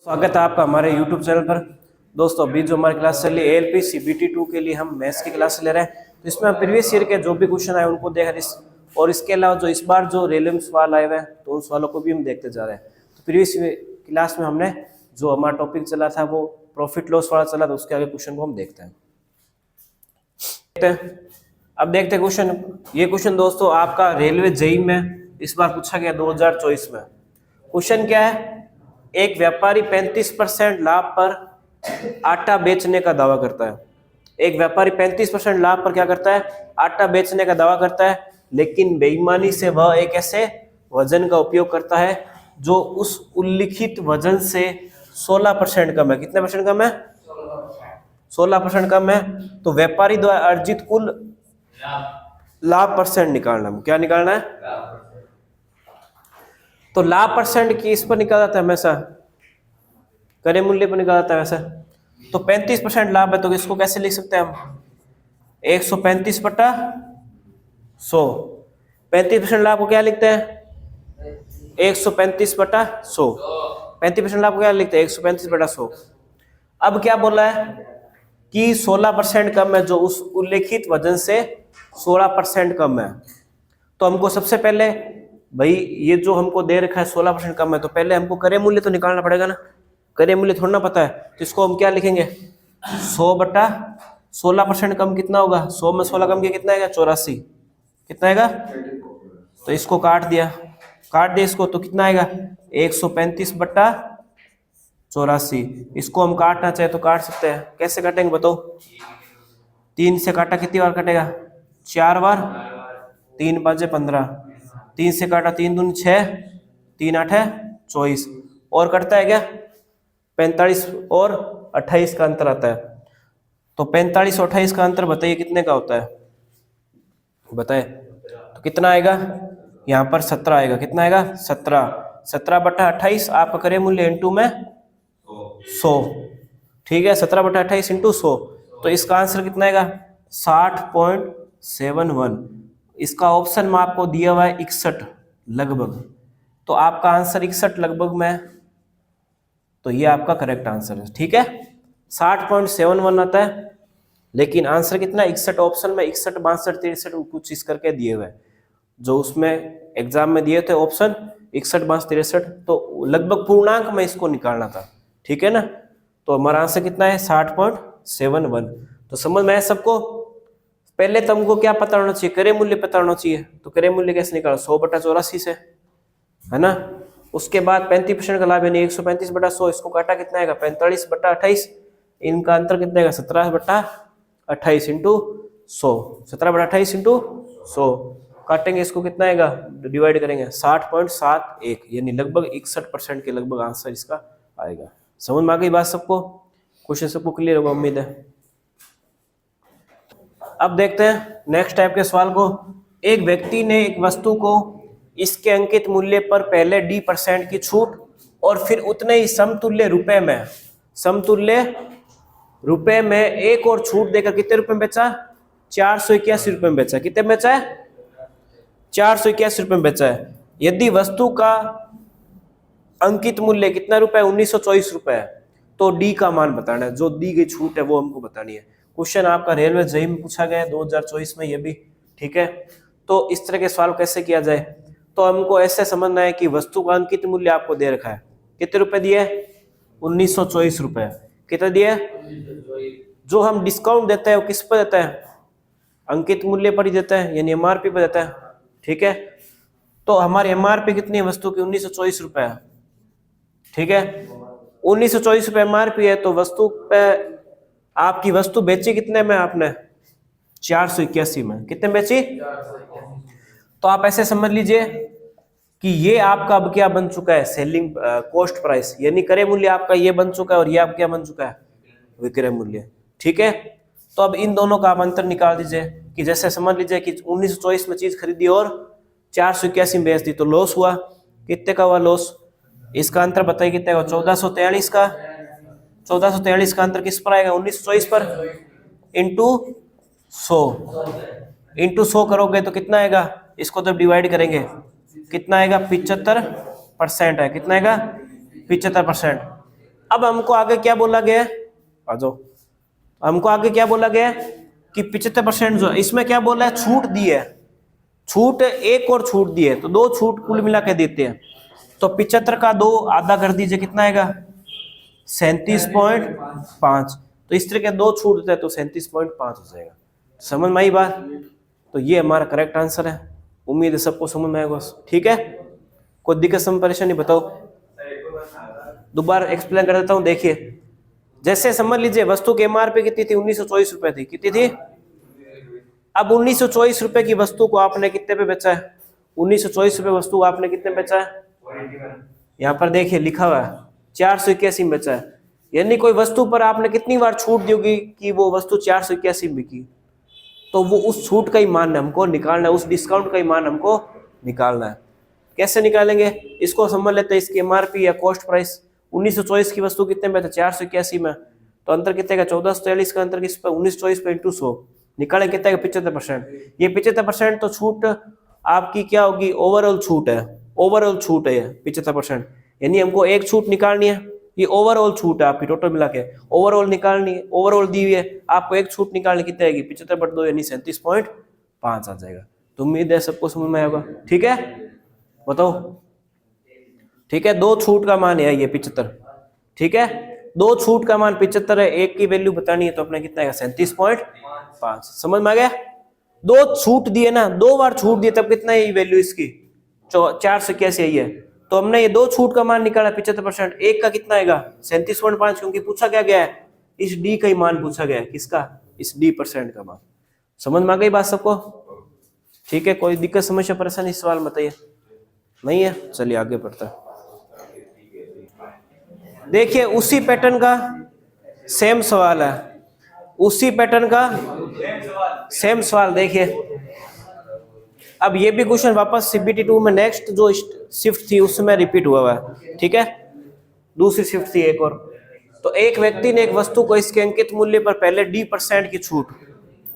स्वागत है आपका हमारे YouTube चैनल पर। दोस्तों अभी जो हमारी क्लास चल रही है ALP CBT 2 के लिए हम मैथ्स की क्लास ले रहे हैं। तो इसमें हम प्रीवियस ईयर के जो भी क्वेश्चन आए उनको देख रहे हैं और इसके अलावा जो इस बार जो रेलवे में सवाल आए हुए हैं तो उन सवालों को भी हम देखते जा रहे हैं। तो प्रीवियस क्लास में हमने जो हमारा टॉपिक चला था वो प्रॉफिट लॉस वाला चला था, उसके आगे क्वेश्चन को हम देखते हैं। अब देखते हैं क्वेश्चन। ये क्वेश्चन दोस्तों आपका रेलवे जेईई में इस बार पूछा गया 2024 में। क्वेश्चन क्या है? एक व्यापारी 35% लाभ पर आटा बेचने का दावा करता है। एक व्यापारी 35% लाभ पर क्या करता है? आटा बेचने का दावा करता है, लेकिन बेईमानी से वह एक ऐसे वजन का उपयोग करता है जो उस उल्लिखित वजन से 16% कम है। कितने परसेंट कम है? 16% कम है। तो व्यापारी द्वारा अर्जित कुल लाभ परसेंट निकालना है। क्या निकालना है? तो लाभ परसेंट की इस पर निकाला जाता है हमेशा, क्रय मूल्य पर निकाला जाता है वैसे। तो 35% लाभ है तो इसको कैसे लिख सकते हैं हम? 135 बटा 100। 35% लाभ को क्या लिखते हैं? 135 बटा 100। 35% लाभ को क्या लिखते हैं? 135 बटा 100। अब क्या बोला है कि 16% कम है, जो उस उल्लेखित वजन से 16% कम है। तो हमको सबसे पहले भाई ये जो हमको दे रखा है 16% कम है, तो पहले हमको क्रय मूल्य तो निकालना पड़ेगा ना। क्रय मूल्य थोड़ा ना पता है, तो इसको हम क्या लिखेंगे? 100 बटा 16% कम कितना होगा? 100 में 16 कम किया कितना आएगा? 84। कितना आएगा? तो इसको काट दिया इसको, तो कितना आएगा? 135 बटा 84। इसको हम काटना चाहे तो काट सकते हैं। कैसे काटेंगे बताओ? 3 से काटा कितनी बार कटेगा? 4 बार। 3 5 15। 3 से काटा 3 दूनी 6, 3 8 24। और कटता है क्या? 45 और 28 का अंतर आता है। तो 45 और 28 का अंतर बताइए कितने का होता है? बताए तो कितना आएगा? यहाँ पर 17 आएगा। कितना आएगा? 17 बटा 28 आपका क्रय मूल्य इंटू में 100। ठीक है, 17 बटा 28 इंटू 100। तो इसका आंसर कितना आएगा? 60.71। इसका ऑप्शन में आपको दिया हुआ है 61 लगभग, तो आपका आंसर 61 लगभग में, तो ये आपका करेक्ट आंसर है। ठीक है, 60.71 आता है, लेकिन आंसर कितना? 61। ऑप्शन में 61 62 63 कुछ इस करके दिए हुए हैं, जो उसमें एग्जाम में दिए थे ऑप्शन 61 62 63, तो लगभग पूर्णांक में इसको निकालना था। ठीक है ना, तो हमारा आंसर कितना है? 60.71। तो समझ में आया सबको? पहले तो हमको क्या पता होना चाहिए? क्रय मूल्य पता होना चाहिए। तो क्रय मूल्य कैसे निकाला? 100 बटा 84 से, है ना। उसके बाद 35% का लाभ यानी 135 बटा 100, इसको काटा कितना आएगा? 45 बटा 28। इनका अंतर कितना आएगा? 17 बटा 28 इंटू 100। 17 बटा 28 इंटू 100 काटेंगे, इसको कितना आएगा? डिवाइड करेंगे 60.71, यानी लगभग 61% के लगभग आंसर इसका आएगा। समझ में आ गई बात सबको? क्वेश्चन सबको क्लियर होगा उम्मीद है। अब देखते हैं नेक्स्ट टाइप के सवाल को। एक व्यक्ति ने एक वस्तु को इसके अंकित मूल्य पर पहले D% की छूट और फिर उतने ही समतुल्य रुपए में एक और छूट देकर कितने रुपए में बेचा? 481 रुपए में बेचा। कितने में बेचा है? 481 रुपए में बेचा है। यदि वस्तु का अंकित मूल्य कितना रुपए? 1924 रुपए है, तो डी का मान बताना है। जो दी गई छूट है वो हमको बतानी है। क्वेश्चन आपका रेलवे जेईई में पूछा गया है 2024 में, ये भी। ठीक है, तो इस तरह के सवाल कैसे किया जाए? तो हमको ऐसे समझना है कि वस्तु का अंकित मूल्य आपको दे रखा है, कितने रुपए दिए? 1924 रुपए। कितने दिए? जो हम डिस्काउंट देते हैं वो किस पर देते हैं? अंकित मूल्य पर ही देते हैं, यानी MRP पर देते हैं। ठीक है, तो हमारी MRP कितनी है वस्तु की? 1924 रुपए है। ठीक है, 1924 रुपए MRP है, तो वस्तु पे आपकी वस्तु बेची कितने में आपने? 481 में। कितने में बेची? तो आप ऐसे समझ लीजिए कि ये आपका अब क्या बन चुका है? सेलिंग कॉस्ट प्राइस, यानी क्रय मूल्य आपका ये बन चुका है, और ये आप क्या बन चुका है? विक्रय मूल्य। ठीक है, तो अब इन दोनों का आप अंतर निकाल दीजिए कि जैसे समझ लीजिए कि 1924 में चीज खरीदी और 481 में बेच दी, तो लॉस हुआ। कितने का हुआ लॉस? इसका अंतर बताइए कितने का? 1443 का। 1443 का अंतर किस पर आएगा? 1924 पर। इंटू 100 करोगे तो कितना आएगा? इसको जब डिवाइड करेंगे कितना आएगा? 75% है। कितना आएगा? 75%। अब हमको आगे क्या बोला गया है, आ जाओ, हमको आगे क्या बोला गया है कि 75% जो इसमें क्या बोला है, छूट दी है, छूट एक और छूट दी है, तो दो छूट कुल मिला के देते हैं। तो 75 का 2 आधा कर दीजिए, कितना आएगा 37.5। तो इस तरह के दो छूट देते हैं तो 37.5 हो जाएगा। समझ में आई बात? तो ये हमारा करेक्ट आंसर है। उम्मीद है सबको समझ में आएगा, ठीक है? कोई दिक्कत समझ परेशानी बताओ, दोबारा एक्सप्लेन कर देता हूँ। देखिए, जैसे समझ लीजिए वस्तु की एमआरपी कितनी थी, 1924 रुपए थी, कितनी थी? अब 1924 रुपए की वस्तु को आपने कितने पे बेचा है? 1924 रुपए वस्तु को आपने कितने बेचा है? यहाँ पर देखिए लिखा हुआ है 481 में बेचा है। यानी कोई वस्तु पर आपने कितनी बार छूट दी होगी कि वो वस्तु 481 में बिकी, तो वो उस छूट का ही मान हमको निकालना है, उस डिस्काउंट का ही मान हमको निकालना है। कैसे निकालेंगे? इसको समझ लेते हैं, इसकी एमआरपी या कॉस्ट प्राइस। 1924 की वस्तु कितने में था? 481 में, तो अंतर कितने का? 1443 का अंतर किस पर? 1924 पे इंटू 100 निकाले कितने का? 75%। ये 75% तो छूट आपकी क्या होगी? ओवरऑल छूट है, ओवरऑल छूट है ये 75%। यानी हमको एक छूट निकालनी है, ये ओवरऑल छूट है आपकी, टोटल मिला के ओवरऑल निकालनी है, ओवरऑल दी हुई है आपको, एक छूट निकालनी कितनी आएगी? 75/2 यानी 37.5 आ जाएगा। तो उम्मीद है सबको समझ में आएगा, ठीक है? बताओ, ठीक है? दो छूट का मान है ये 75, ठीक है? दो छूट का मान 75 है, एक की वैल्यू बतानी है तो अपने कितना आएगा? 37.5। समझ में आ गया? दो छूट दिए ना, दो बार छूट दिए, तब कितना है वैल्यू इसकी? 481 यही है। तो हमने ये दो छूट का मान निकाला 75%, एक का कितना आएगा? 37.5, क्योंकि पूछा क्या गया है? इस डी का ही मान पूछा गया है। किसका? इस डी % का मान। समझ में आ गई बात सबको? ठीक है, कोई दिक्कत समस्या परेशानी इस सवाल बताइए, नहीं है? चलिए आगे बढ़ते हैं। देखिए उसी पैटर्न का सेम सवाल है, उसी पैटर्न का सेम सवाल। देखिए अब ये भी क्वेश्चन वापस CBT 2 में नेक्स्ट जो शिफ्ट थी उसमें रिपीट हुआ है, ठीक है? दूसरी शिफ्ट थी एक और। तो एक व्यक्ति ने एक वस्तु को इसके अंकित मूल्य पर पहले D% की छूट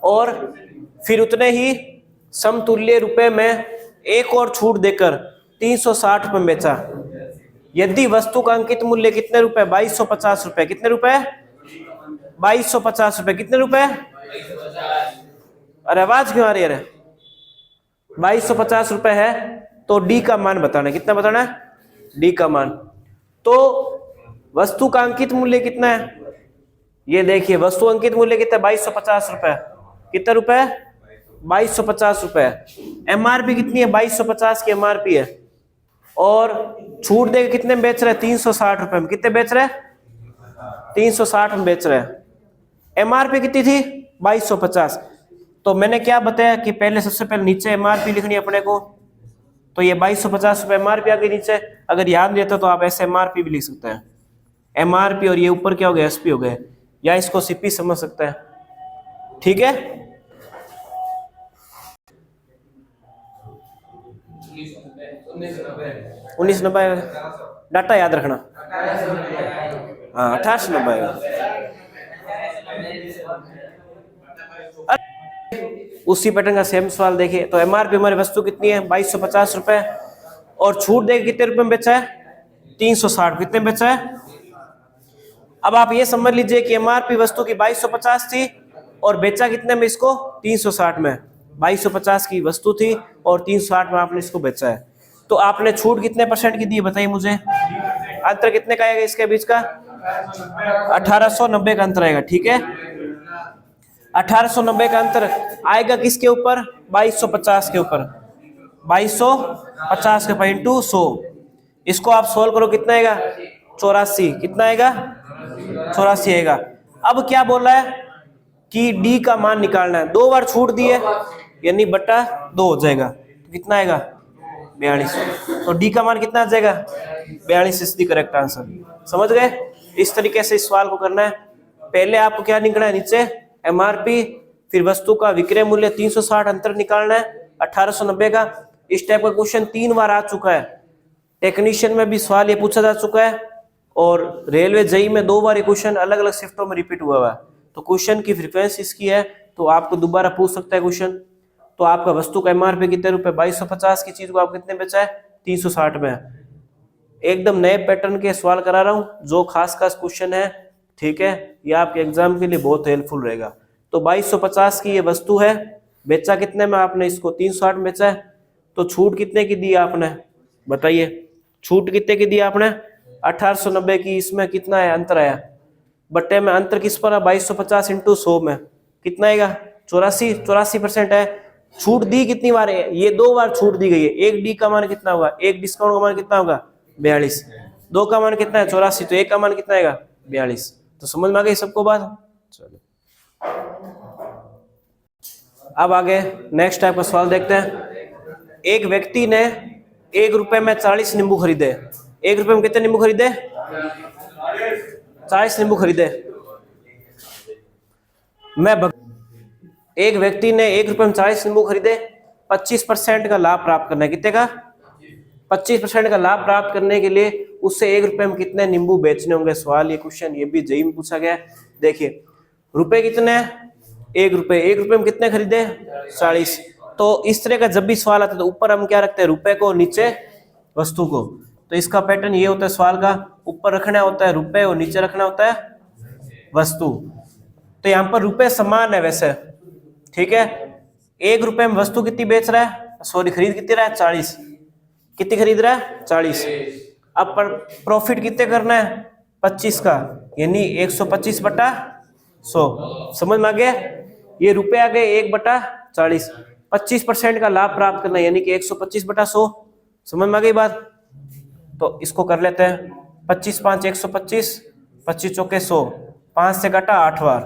और फिर उतने ही समतुल्य रुपए में एक और छूट देकर 360 में बेचा। यदि वस्तु का अंकित मूल्य कितने रुपए? 2250 रुपए। कितने रुपए? 2250 रुपए। कितने रुपए? अरे आवाज क्यों आ रही है? 2250 रुपए है, तो डी का मान बताना है। कितना बताना है? डी का मान। तो वस्तु का अंकित मूल्य कितना है? ये देखिए वस्तु अंकित मूल्य कितना है? 2250 रुपए। कितने रुपए? 2250 रुपए। एमआरपी कितनी है? 2250 की एमआरपी है, और छूट देके कितने में बेच रहे हैं? 360 रुपए में। कितने बेच रहे हैं? 360 में बेच रहे हैं। एमआरपी कितनी थी? 2250। तो मैंने क्या बताया कि पहले सबसे पहले नीचे एमआरपी लिखनी है अपने को, तो ये 2250 रुपए एमआरपी आ गई नीचे। अगर याद नहीं रहता तो आप ऐसे एमआरपी भी लिख सकते हैं, एमआरपी, और ये ऊपर क्या हो गया? एसपी हो गया, या इसको सीपी समझ सकते हैं, ठीक है? 1990 डाटा याद रखना, हाँ 1890। उसी पैटर्न का सेम सवाल देखिए। तो एमआरपी हमारी वस्तु कितनी है? 2250 रुपए, और छूट देके कितने रुपए में बेचा है? 360। कितने में बेचा है? अब आप ये समझ लीजिए कि एमआरपी वस्तु की 2250 थी और बेचा कितने में इसको? 360 में। 2250 की वस्तु थी और 360 में आपने इसको बेचा है। तो आपने छूट कितने % की दी बताइए मुझे? अंतर कितने का आएगा इसके बीच का? 1890 का अंतर आएगा, ठीक है? 1890 का अंतर आएगा किसके ऊपर? 2250 के ऊपर। 2250 के ऊपर इंटू 100। इसको आप सोल्व करो, कितना आएगा? 84। कितना आएगा? 84 आएगा। अब क्या बोल रहा है कि डी का मान निकालना है। दो बार छूट दी है यानी बटा 2 हो जाएगा, तो कितना आएगा? 42। तो डी का मान कितना आ जाएगा? 42 इज द करेक्ट आंसर। समझ गए? इस तरीके से इस सवाल को करना है। पहले आपको क्या निकलना है? नीचे एमआरपी, फिर वस्तु का विक्रय मूल्य 360, अंतर निकालना है 1890 का। इस टाइप का क्वेश्चन 3 बार आ चुका है, टेक्नीशियन में भी सवाल ये पूछा जा चुका है, और रेलवे जेई में 2 बार ये क्वेश्चन अलग अलग शिफ्टों में रिपीट हुआ है। तो क्वेश्चन की फ्रीक्वेंसी इसकी है, तो आपको दोबारा पूछ सकता है क्वेश्चन। तो आपका वस्तु का एमआरपी कितने रुपए? 2250 की चीज को आप कितने बेचा है? 360 में। एकदम नए पैटर्न के सवाल करा रहा हूँ, जो खास खास क्वेश्चन है, ठीक है, ये आपके एग्जाम के लिए बहुत हेल्पफुल रहेगा। तो 2250 की ये वस्तु है, बेचा कितने में आपने इसको? 360 में बेचा है। तो छूट कितने की दी आपने, बताइए, छूट कितने की दी आपने? 1890 की। इसमें कितना है अंतर आया? बट्टे में अंतर किस पर है? 2250 इंटू 100 में कितना आएगा? 84% है। छूट दी कितनी बार है? ये 2 बार छूट दी गई है। एक डी का मान कितना होगा? एक डिस्काउंट का मान कितना होगा? 42। 2 का मान कितना है? 84। तो 1 का मान कितना आएगा? 42। तो समझ में आ गई सबको बात? चलो अब आगे नेक्स्ट टाइप का सवाल देखते हैं। एक व्यक्ति ने 1 रुपए में 40 नींबू खरीदे। 1 रुपए में कितने नींबू खरीदे? 40 नींबू खरीदे। एक व्यक्ति ने 1 रुपए में 40 नींबू खरीदे। 25% का लाभ प्राप्त करना है। कितने का? 25% का लाभ प्राप्त करने के लिए उससे 1 रुपए में कितने नींबू बेचने होंगे? सवाल, ये क्वेश्चन ये भी जेईई में पूछा गया है। देखिए रुपए कितने हैं? 1 रुपए। 1 रुपए में कितने खरीदे? 40। तो इस तरह का जब भी सवाल आता है तो ऊपर हम क्या रखते हैं? रुपए को, नीचे वस्तु को। तो इसका पैटर्न ये होता है सवाल का, ऊपर रखना होता है रुपए और नीचे रखना होता है वस्तु। तो यहाँ पर रुपए समान है वैसे, ठीक है। 1 रुपए में वस्तु कितनी बेच रहा है, सॉरी खरीद कितनी रहा है? 40। कितनी खरीद रहा है? 40। अब पर प्रॉफिट कितने करना है? 25 का, यानी 125 बटा 100। समझ में आ गया? ये रुपए आ गए 1/40। 25% का लाभ प्राप्त करना है, यानी कि 125 बटा 100। समझ में आ गई बात? तो इसको कर लेते हैं। 25 5 125, 25 चौके 100, 5 से काटा 8 बार।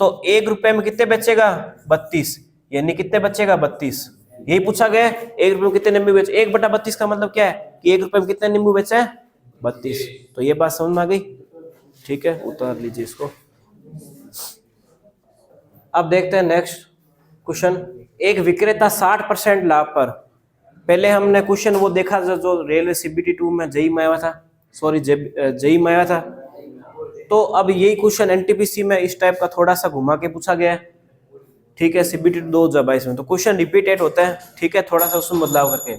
तो 1 रुपए में कितने बचेगा? 32, यानी कितने बचेगा? 32। यही पूछा गया। 1 रुपए में कितने नींबू बेचे? 1/32 का मतलब क्या है कि 1 रुपए में कितने नींबू बेचे हैं? 32। तो ये बात समझ में आ गई? ठीक है, उतार लीजिए इसको। अब देखते हैं नेक्स्ट क्वेश्चन। एक विक्रेता 60% लाभ पर, पहले हमने क्वेश्चन वो देखा जो रेलवे CBT 2 में जेईई में आया था, सॉरी जेईई में आया था। तो अब यही क्वेश्चन NTPC में इस टाइप का थोड़ा सा घुमा के पूछा गया है, ठीक है, CBT 2022 में। तो क्वेश्चन रिपीटेड होता है, ठीक है, थोड़ा सा उसमें बदलाव करके।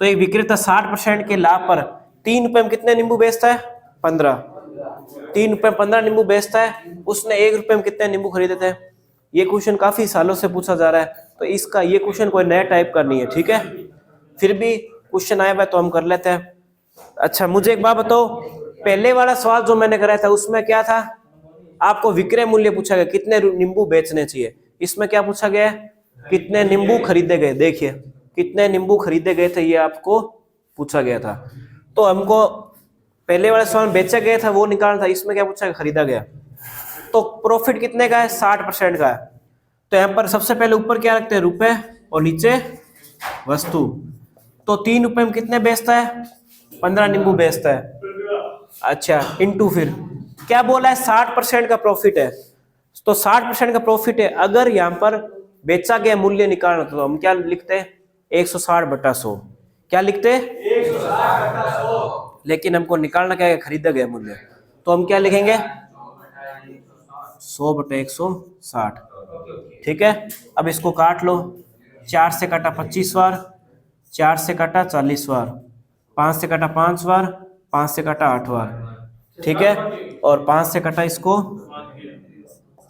तो एक विक्रेता 60% के लाभ पर 3 रुपए में कितने नींबू बेचता है? 15। 3 रुपए में 15 नींबू बेचता है। उसने 1 रुपए में कितने नींबू खरीदे थे? ये क्वेश्चन काफी सालों से पूछा जा रहा है, तो इसका ये क्वेश्चन कोई नया टाइप का नहीं है, ठीक है। फिर भी क्वेश्चन आया हुआ तो हम कर लेते हैं। अच्छा मुझे एक बात बताओ, पहले वाला सवाल जो मैंने कराया था उसमें क्या था? आपको विक्रय मूल्य पूछा गया, कितने नींबू बेचने चाहिए। इसमें क्या पूछा गया? कितने नींबू खरीदे गए। देखिए कितने नींबू खरीदे गए थे, ये आपको पूछा गया था। तो हमको पहले वाला सवाल बेचा गया था वो निकालना था। इसमें क्या पूछा गया? खरीदा गया। तो प्रॉफिट कितने का है? 60% का है। तो यहाँ पर सबसे पहले ऊपर क्या रखते हैं? रुपए, और नीचे वस्तु। तो 3 रुपए में कितने बेचता है? 15 नींबू बेचता है। अच्छा इंटू, फिर क्या बोला है? 60% का प्रॉफिट है। तो 60% का प्रॉफिट है। अगर यहाँ पर बेचा गया मूल्य निकालना तो हम क्या लिखते हैं? 160 बटा 100। क्या लिखते हैं? 160 बटा 100। लेकिन हमको निकालना क्या है? खरीदा गया मूल्य। तो हम क्या लिखेंगे? 100 बटा 160, ठीक है। अब इसको काट लो। 4 से काटा 25 बार, 4 से काटा 40 बार, 5 से काटा 5 बार, 5 से काटा 8 बार, ठीक है। और 5 से काटा इसको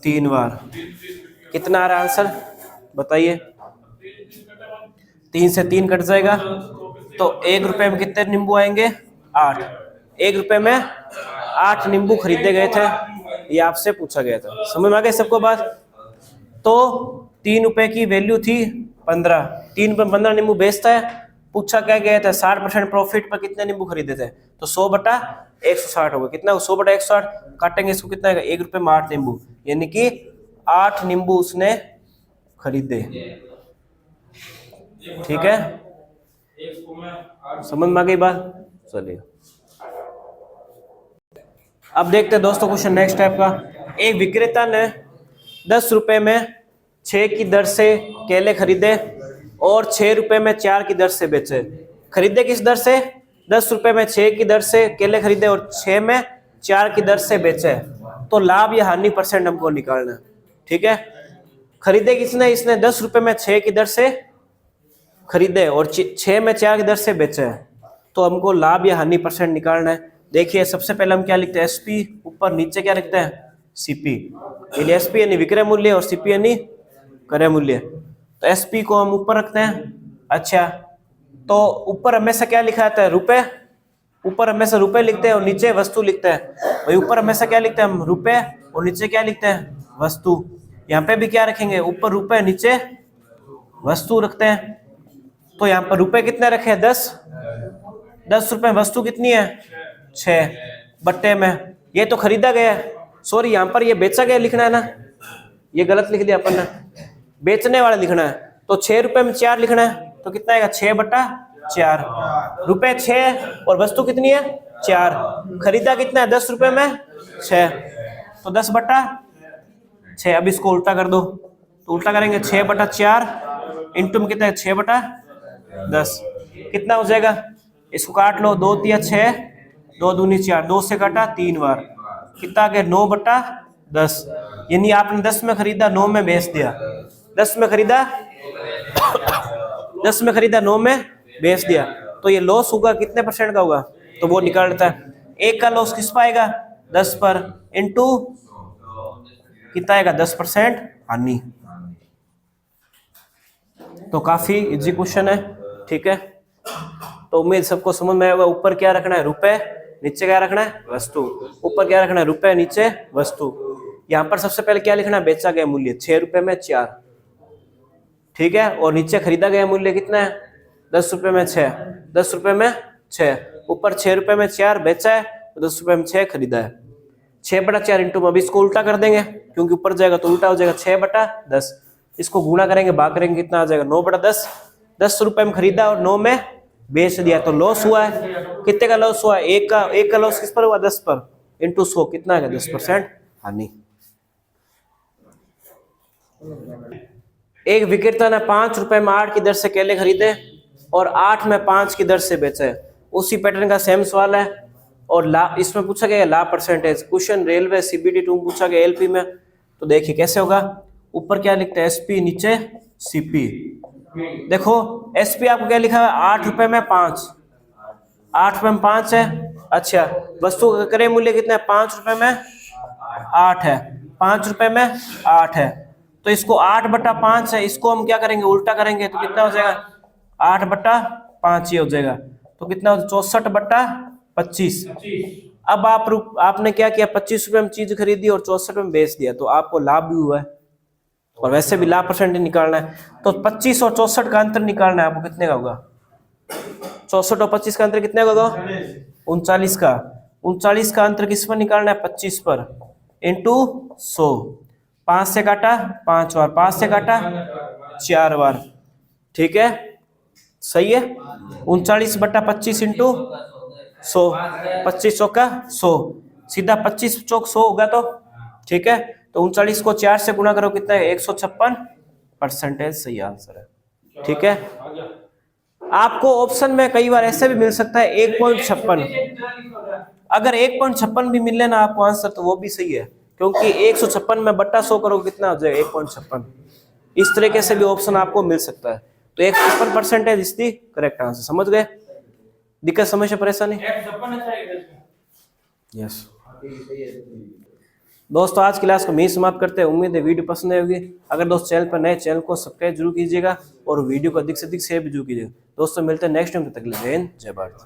3 बार। कितना आ रहा है आंसर बताइए? 3 से 3 कट जाएगा। तो 1 रुपए में कितने नींबू आएंगे? 8। 1 रुपए में 8 नींबू खरीदे गए थे, ये आपसे पूछा गया था। समझ में आ गई सबको बात? तो 3 रुपए की वैल्यू थी 15। 3 रुपए 15 नींबू बेचता है। पूछा क्या गया था? 60% प्रॉफिट पर कितने नींबू खरीदे थे? तो 100 बटा 160 होगा। कितना? 100 बटा 160 काटेंगे इसको, कितना आएगा? 1 रुपए में 8 नींबू, यानी कि 8 नींबू उसने खरीदे, ठीक है। समझ में आ गई बात? चलिए अब देखते हैं दोस्तों क्वेश्चन नेक्स्ट टाइप का। एक विक्रेता ने 10 रुपए में 6 की दर से केले खरीदे और 6 रुपए में 4 की दर से बेचे। खरीदे किस दर से? 10 रुपए में 6 की दर से केले खरीदे और 6 में 4 की दर से बेचे। तो लाभ या हानि परसेंट हमको निकालना है, ठीक है। खरीदे किसने? इसने 10 रुपए में 6 की दर से खरीदे और 6 में 4 की दर से बेचे। तो हमको लाभ या हानि परसेंट निकालना है। देखिए सबसे पहले हम क्या लिखते हैं, एसपी ऊपर नीचे क्या लिखते हैं, सीपी। यानी एसपी यानी विक्रय मूल्य और सीपी यानी क्रय मूल्य। तो एसपी को हम ऊपर रखते हैं। अच्छा, तो ऊपर हमेशा क्या लिखा जाता है, रुपए। ऊपर हमेशा रुपए लिखते हैं और नीचे वस्तु लिखते हैं। भाई ऊपर हमेशा क्या लिखते हैं हम, रुपए, और नीचे क्या लिखते हैं, वस्तु। यहाँ पे भी क्या रखेंगे, ऊपर रुपए नीचे वस्तु रखते हैं। तो यहाँ पर रुपए कितने रखे हैं, 10 रुपए। वस्तु कितनी है, 6 बट्टे में। ये तो खरीदा गया है, सॉरी यहाँ पर ये बेचा गया लिखना है ना, ये गलत लिख दिया अपन ने, बेचने वाला लिखना है। तो 6 रुपए में 4 लिखना है, तो कितना आएगा, 6/4। रुपए 6 और वस्तु कितनी है, 4। खरीदा कितना है, 10 रुपए में 6, तो 10/6। अब इसको उल्टा कर दो, तो उल्टा करेंगे 6/4 इंटू में कितना है, 6/10। कितना हो जाएगा, इसको काट लो, 2 तिया 6, 2 दूनी 4, 2 से काटा 3 बार, कितना आ गया, 9/10। यानी आपने 10 में खरीदा, 9 में बेच दिया। 10 में खरीदा 9 में बेच दिया। तो ये लॉस होगा कितने परसेंट का होगा, तो वो निकाल लेता है। एक का लॉस किस पर आएगा, 10 पर, इंटू कितना आएगा, 10% हानि। तो काफी इजी क्वेश्चन है, ठीक है। तो उम्मीद सबको समझ में आएगा। ऊपर क्या रखना है, रुपए, नीचे क्या रखना है, वस्तु। ऊपर क्या रखना है, रुपए, नीचे वस्तु। यहाँ पर सबसे पहले क्या लिखना है, बेचा गया मूल्य 6 रुपए में 4, ठीक है। और नीचे खरीदा गया मूल्य कितना है, 10 रुपए में 6, 10 रुपए में 6। ऊपर 6 रुपए में 4 बेचा है, तो 10 रुपए में 6 खरीदा है। 6/4 इंटू, अब इसको उल्टा कर देंगे क्योंकि ऊपर जाएगा तो उल्टा हो जाएगा, 6/10। इसको गुणा करेंगे, भाग करेंगे, कितना आ जाएगा, 9/10। 10 रुपए में खरीदा और 9 में बेच दिया, तो लॉस हुआ है। कितने का लॉस हुआ है, एक का लॉस किस पर हुआ, 10 पर, इंटू 100, कितना है, 10% हानि। एक विक्रेता ने 5 रुपए में 8 की दर से केले खरीदे और 8 में 5 की दर से बेचे। उसी पैटर्न का सेम सवाल है और लाभ इसमें पूछा गया, लाभ परसेंटेज। क्वेश्चन रेलवे CBT 2 पूछा गया LP में। तो देखिए कैसे होगा, ऊपर क्या लिखते हैं, एसपी, नीचे सीपी। देखो एसपी आपको क्या लिखा है, 8 रुपए में 5, 8 रुपए में 5 है। अच्छा, वस्तु का क्रय मूल्य कितना है, 5 रुपए में 8 है, 5 रुपए में 8 है। तो इसको 8/5 है, इसको हम क्या करेंगे, उल्टा करेंगे, तो कितना हो जाएगा, 8/5 ये हो जाएगा। तो कितना हो, 64/25। अब आपने क्या किया, 25 रुपए में चीज खरीदी और 64 में बेच दिया, तो आपको लाभ भी हुआ है। और वैसे भी लाभ परसेंट निकालना है, तो 25 और 64 का अंतर निकालना है आपको। कितने का होगा, 64 और 25 का अंतर कितने का होगा, 39 का। 39 का अंतर किस पर निकालना है, 25 पर, इंटू 100। 5 से काटा 5 बार, 5 से काटा 4 बार, ठीक है, सही है। 39/25 इंटू 100, 25 चौका 100, सीधा 25 चौक 100 होगा, तो ठीक है। तो 39 को 4 से गुणा करो, कितना है, 156%, सही आंसर है, ठीक है। आपको ऑप्शन में कई बार ऐसे भी मिल सकता है 1.56, अगर 1.56 भी मिले ना आपको आंसर, तो वो भी सही है, क्योंकि 156 में बट्टा 100 करो, कितना हो जाएगा, 1.56। इस तरीके से भी ऑप्शन आपको मिल सकता है। तो 156% इज द करेक्ट आंसर। समझ गए, दिक्कत समस्या परेशानी, यस। दोस्तों आज क्लास को मैं समाप्त करते हैं। उम्मीद है वीडियो पसंद आई होगी। अगर दोस्त चैनल पर नए, चैनल को सब्सक्राइब जरूर कीजिएगा और वीडियो को अधिक से अधिक शेयर भी जरूर कीजिएगा। दोस्तों मिलते हैं नेक्स्ट टाइम, तक के लिए जय हिंद, जय भारत।